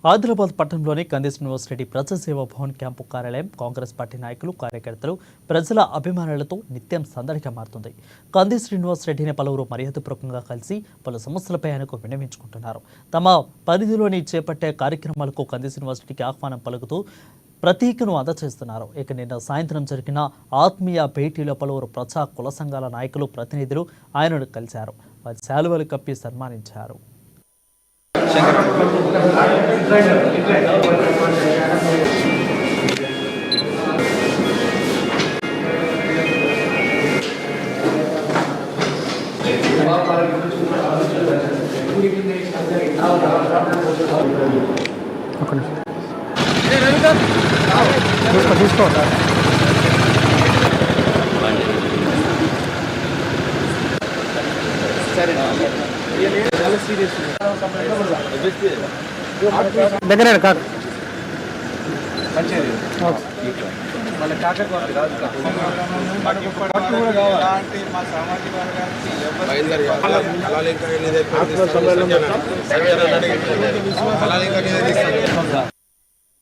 ఆదిలాబాద్ పట్టణంలోని కంది శ్రీనివాస్ రెడ్డి ప్రజాసేవా భవన్ క్యాంపు కార్యాలయం కాంగ్రెస్ పార్టీ నాయకులు కార్యకర్తలు ప్రజల అభిమానులతో నిత్యం సందడిగా మారుతుంది. కంది శ్రీనివాస్ రెడ్డిని పలువురు మర్యాదపూర్వకంగా కలిసి పలు సమస్యలపై ఆయనకు విన్నవించుకుంటున్నారు. తమ పరిధిలోని చేపట్టే కార్యక్రమాలకు కంది శ్రీనివాస్ రెడ్డికి ఆహ్వానం పలుకుతూ ప్రతీకను అందజేస్తున్నారు. ఇక నిన్న సాయంత్రం జరిగిన ఆత్మీయ భేటీలో పలువురు ప్రజా కుల సంఘాల నాయకులు ప్రతినిధులు ఆయనను కలిశారు. వారి శాలువలు కప్పి సన్మానించారు. దగ్గర కాదు వాళ్ళ కాకకు మా సామాజిక వర్గానికి